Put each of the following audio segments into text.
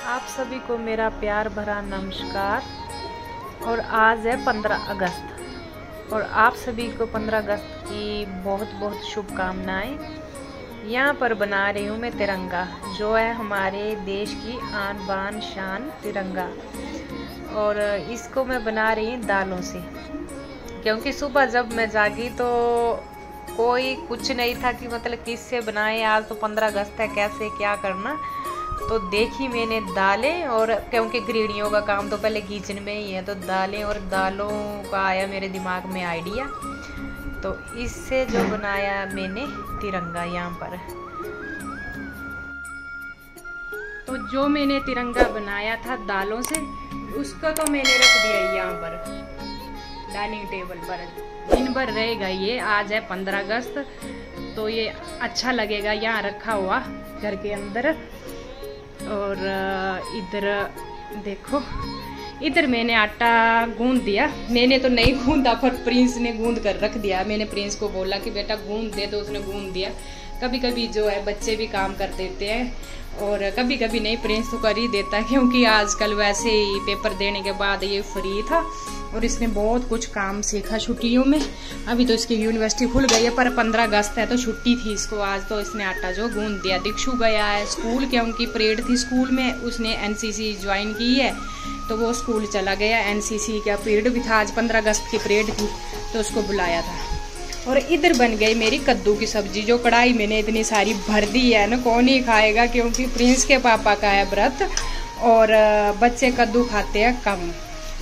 आप सभी को मेरा प्यार भरा नमस्कार। और आज है 15 अगस्त और आप सभी को 15 अगस्त की बहुत बहुत शुभकामनाएं। यहाँ पर बना रही हूँ मैं तिरंगा, जो है हमारे देश की आन बान शान तिरंगा। और इसको मैं बना रही हूँ दालों से, क्योंकि सुबह जब मैं जागी तो कोई कुछ नहीं था कि मतलब किससे बनाए, आज तो 15 अगस्त है, कैसे क्या करना। तो देखी मैंने दालें, और क्योंकि गृहिणियों का काम तो पहले किचन में ही है, तो दालें और दालों का आया मेरे दिमाग में आइडिया। तो इससे जो बनाया मैंने तिरंगा यहाँ पर। तो जो मैंने तिरंगा बनाया था दालों से, उसको तो मैंने रख दिया यहाँ पर डाइनिंग टेबल पर। दिन भर रहेगा ये, आज है 15 अगस्त तो ये अच्छा लगेगा यहाँ रखा हुआ घर के अंदर। और इधर देखो, इधर मैंने आटा गूंद दिया। मैंने तो नहीं गूंदा, पर प्रिंस ने गूंद कर रख दिया। मैंने प्रिंस को बोला कि बेटा गूंद दे, तो उसने गूंद दिया। कभी कभी जो है बच्चे भी काम कर देते हैं, और कभी कभी नहीं, प्रिंस तो कर ही देता है, क्योंकि आजकल वैसे ही पेपर देने के बाद ये फ्री था और इसने बहुत कुछ काम सीखा छुट्टियों में। अभी तो इसकी यूनिवर्सिटी खुल गई है, पर 15 अगस्त है तो छुट्टी थी इसको आज। तो इसने आटा जो गूंद दिया। दीक्षु गया है स्कूल, क्योंकि परेड थी स्कूल में, उसने एनसीसी ज्वाइन की है तो वो स्कूल चला गया। एनसीसी का पीरियड भी था, आज 15 अगस्त की परेड थी तो उसको बुलाया था। और इधर बन गई मेरी कद्दू की सब्जी, जो कढ़ाई मैंने इतनी सारी भर दी है ना, कौन ही खाएगा, क्योंकि प्रिंस के पापा का है व्रत और बच्चे कद्दू खाते हैं कम।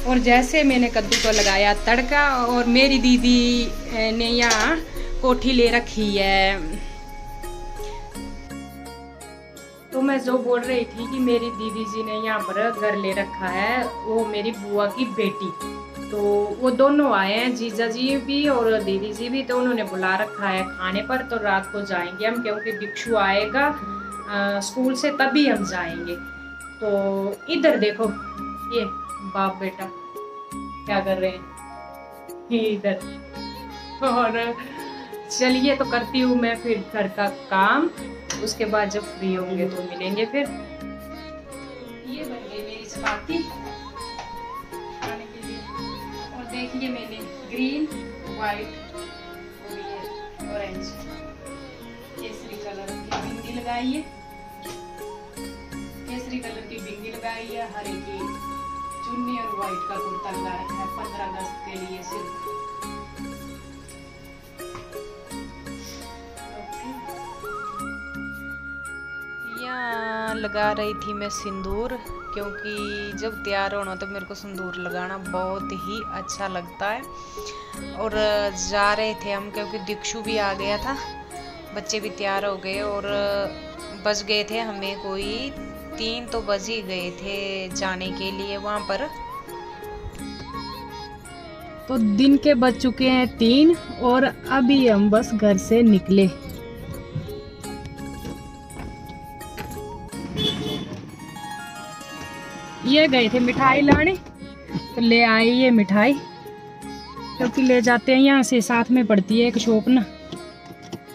और जैसे मैंने कद्दू को लगाया तड़का, और मेरी दीदी ने यहाँ कोठी ले रखी है। तो मैं जो बोल रही थी कि मेरी दीदी जी ने यहाँ पर घर ले रखा है, वो मेरी बुआ की बेटी। तो वो दोनों आए हैं, जीजा जी भी और दीदी जी भी, तो उन्होंने बुला रखा है खाने पर। तो रात को जाएंगे हम, क्योंकि दीक्षु आएगा स्कूल से तभी हम जाएंगे। तो इधर देखो, ये बाप बेटा क्या कर रहे हैं इधर। और चलिए तो करती हूँ मैं फिर घर का काम, उसके बाद जब फ्री होंगे तो मिलेंगे फिर। ये बन गई मेरी चपाती खाने के लिए। और देखिए मैंने ग्रीन, व्हाइट और ये ऑरेंज केसरी कलर की बिंदी लगाई है। केसरी कलर की बिंदी लगाई है, हरे की चुन्नी और व्हाइट का कुर्ता लगा रखा है 15 अगस्त के लिए सिर्फ। यहाँ लगा रही थी मैं सिंदूर, क्योंकि जब तैयार होना तो मेरे को सिंदूर लगाना बहुत ही अच्छा लगता है। और जा रहे थे हम, क्योंकि दीक्षु भी आ गया था, बच्चे भी तैयार हो गए, और बज गए थे हमें कोई 3 तो बज ही गए थे जाने के लिए वहाँ पर। तो दिन के बज चुके हैं 3 और अभी हम बस घर से निकले। ये गए थे मिठाई लाने, तो ले आई ये मिठाई, क्योंकि ले जाते हैं यहाँ से, साथ में पड़ती है एक शॉप ना,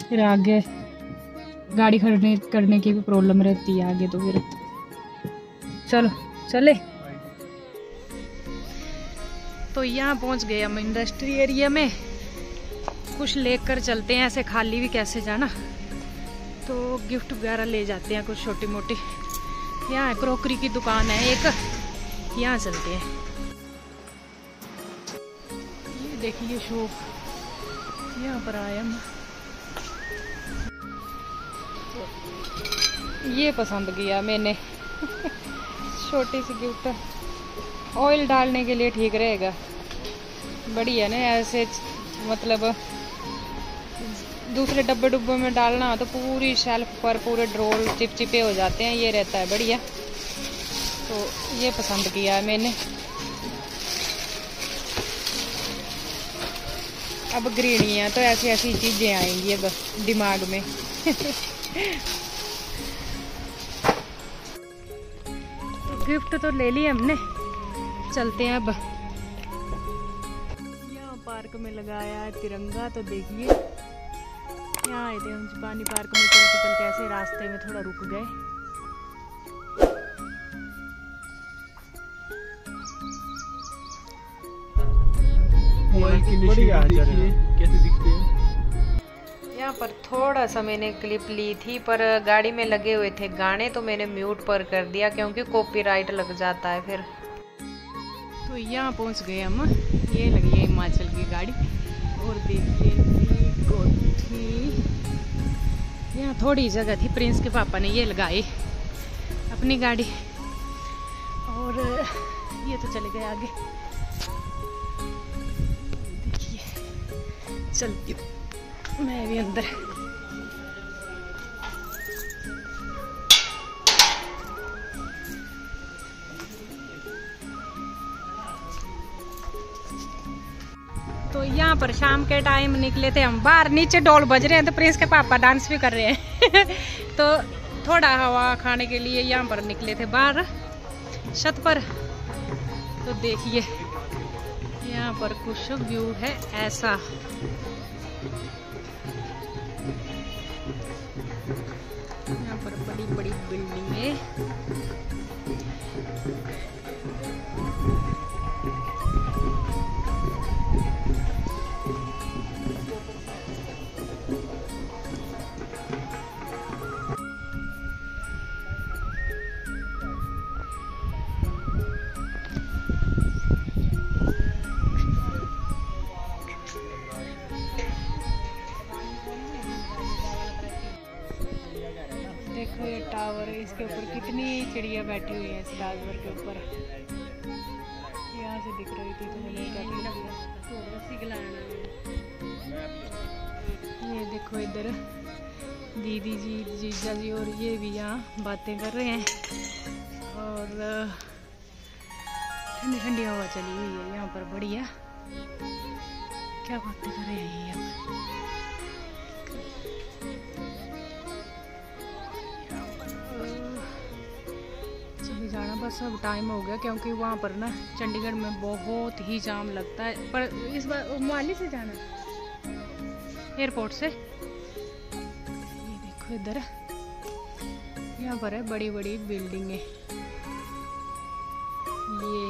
फिर आगे गाड़ी खड़ने करने की भी प्रॉब्लम रहती है आगे। तो फिर चलो चले। तो यहाँ पहुँच गए हम इंडस्ट्री एरिया में। कुछ लेकर चलते हैं, ऐसे खाली भी कैसे जाना, तो गिफ्ट वगैरह ले जाते हैं कुछ छोटी मोटी। यहाँ क्रॉकरी की दुकान है एक, यहाँ चलते हैं। ये देखिए शॉप, यहाँ पर आए हम। ये पसंद किया मैंने छोटी सी गिफ्ट, ऑयल डालने के लिए ठीक रहेगा, बढ़िया ना। ऐसे मतलब दूसरे डब्बे में डालना हो तो पूरी शेल्फ पर पूरे ड्रोल चिपचिपे हो जाते हैं, ये रहता है बढ़िया। तो ये पसंद किया है मैंने। अब गृहिणियाँ तो ऐसी ऐसी चीजें आएंगी अब दिमाग में तो गिफ्ट तो ले लिया हमने, चलते हैं अब। यहाँ पार्क में लगाया है तिरंगा, तो देखिए यहाँ आए थे हम जापानी पार्क में, चलते चलते ऐसे रास्ते में थोड़ा रुक गए। कैसे दिखते हैं। यहाँ पर थोड़ा सा मैंने क्लिप ली थी, पर गाड़ी में लगे हुए थे गाने तो मैंने म्यूट पर कर दिया क्योंकि कॉपीराइट लग जाता है फिर। तो यहाँ पहुँच गए हम, ये लगी है हिमाचल की गाड़ी। और देखिए कोठी, यहाँ थोड़ी जगह थी, प्रिंस के पापा ने ये लगाई अपनी गाड़ी। और ये तो चले गए आगे, देखिए चलती हूँ मैं भी अंदर। तो यहाँ पर शाम के टाइम निकले थे हम बाहर, नीचे ढोल बज रहे हैं तो प्रिंस के पापा डांस भी कर रहे हैं तो थोड़ा हवा खाने के लिए यहाँ पर निकले थे बाहर छत पर। तो देखिए यहाँ पर कुछ व्यू है ऐसा। यहाँ पर बड़ी बड़ी बिल्डिंग है। देखो ये टावर है, इसके ऊपर कितनी चिड़िया बैठी हुई है इस टावर के ऊपर। यहाँ से दिख रही थी तो मैंने ये देखो इधर दीदी जी, जीजा जी और ये भी यहाँ बातें कर रहे हैं। और ठंडी ठंडी हवा चली हुई है यहाँ पर, बढ़िया। क्या बातें कर रहे हैं यहाँ पर। जाना बस अब टाइम हो गया क्योंकि वहाँ पर ना चंडीगढ़ में बहुत ही जाम लगता है। पर इस बार मोहाली से जाना एयरपोर्ट से। ये देखो इधर यहाँ पर है बड़ी बड़ी बिल्डिंगें, ये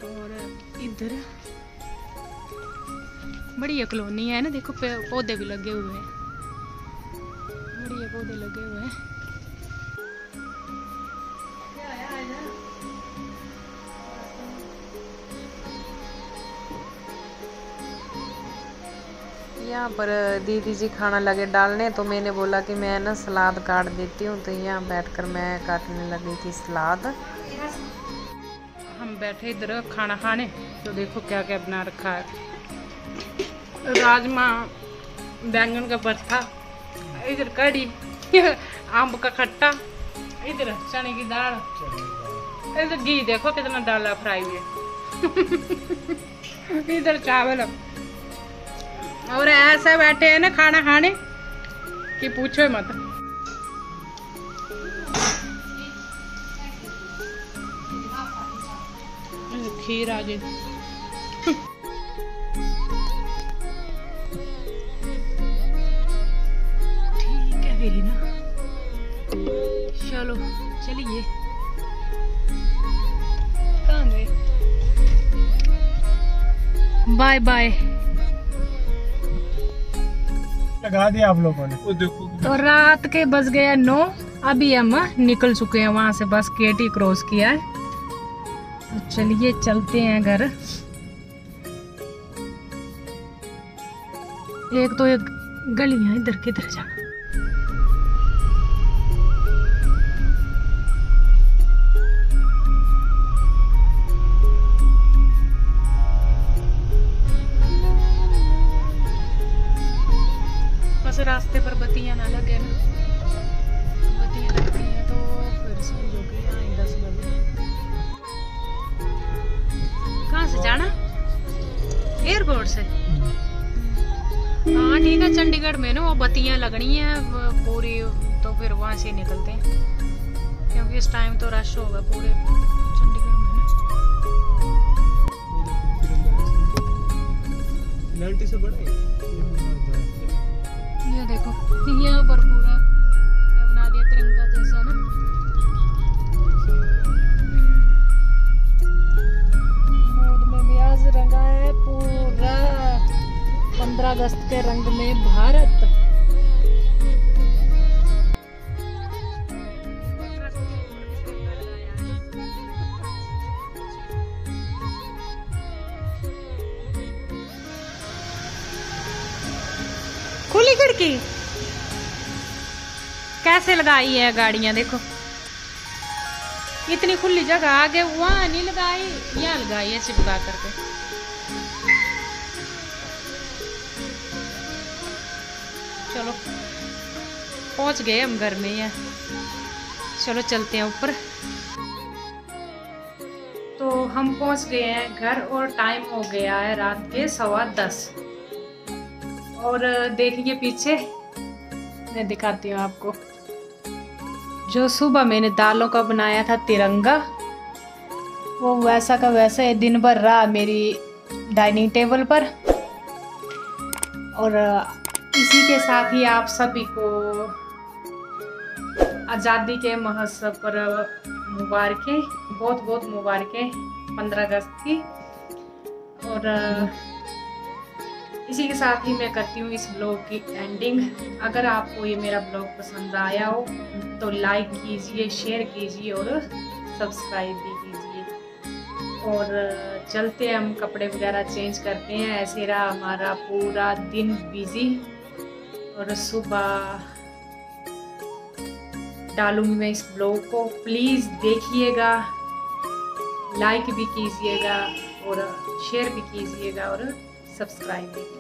और इधर बड़ी कॉलोनी है ना, देखो पौधे भी लगे हुए हैं, बढ़िया पौधे लगे हुए हैं। यहाँ पर दीदी जी खाना लगे डालने तो मैंने बोला कि मैं ना सलाद काट देती हूँ, तो यहाँ बैठकर मैं काटने लगी थी सलाद। हम बैठे इधर खाना खाने तो देखो क्या क्या बना रखा है। राजमा, बैंगन का भरता, इधर कढ़ी, आम का खट्टा, इधर चने की दाल, इधर घी देखो कितना डाला फ्राई हुए इधर चावल। और ऐसे बैठे हैं ना खाना खाने कि पूछो मत। खीर आ गई ना, चलो चलिए। कहाँ गए? बाय बाय लगा दिया आप लोगों ने। तो रात के बज गया 9, अभी हम निकल चुके हैं वहां से, बस केटी क्रॉस किया है। तो चलिए चलते हैं घर। एक तो एक गलियां इधर किधर जाना। रास्ते पर बत्तियां ना लगे ना, बत्तियां लगती हैं तो फिर समझो कि यहाँ 10 बजे। कहाँ से जाना? एयरपोर्ट से। हाँ ठीक है, चंडीगढ़ में ना वो बत्तियां लगनी है पूरी, तो फिर वहाँ से निकलते हैं क्योंकि इस टाइम तो रश होगा पूरे चंडीगढ़ में ना। 90 से बड़ा है। ये देखो यहाँ पर पूरा क्या बना दिया, तिरंगा जैसा ना। अगस्त के रंग में भारत। खुली खिड़की कैसे लगाई है गाड़ियां, देखो इतनी खुली जगह, आगे वहां नहीं लगाई, यहाँ लगाई है चिपका करके। चलो पहुंच गए हम घर में ही, चलो चलते हैं ऊपर। तो हम पहुंच गए हैं घर और टाइम हो गया है रात के 10:15। और देखिए पीछे, मैं दिखाती हूँ आपको, जो सुबह मैंने दालों का बनाया था तिरंगा, वो वैसा का वैसा ही दिन भर रहा मेरी डाइनिंग टेबल पर। और इसी के साथ ही आप सभी को आज़ादी के महोत्सव पर मुबारकें, बहुत बहुत मुबारकें 15 अगस्त की। और इसी के साथ ही मैं करती हूँ इस ब्लॉग की एंडिंग। अगर आपको ये मेरा ब्लॉग पसंद आया हो तो लाइक कीजिए, शेयर कीजिए और सब्सक्राइब भी कीजिए। और चलते हम कपड़े वगैरह चेंज करते हैं। ऐसे रहा हमारा पूरा दिन बिजी। और सुबह डालूंगी मैं इस ब्लॉग को, प्लीज़ देखिएगा, लाइक भी कीजिएगा और शेयर भी कीजिएगा और सब्सक्राइब भी।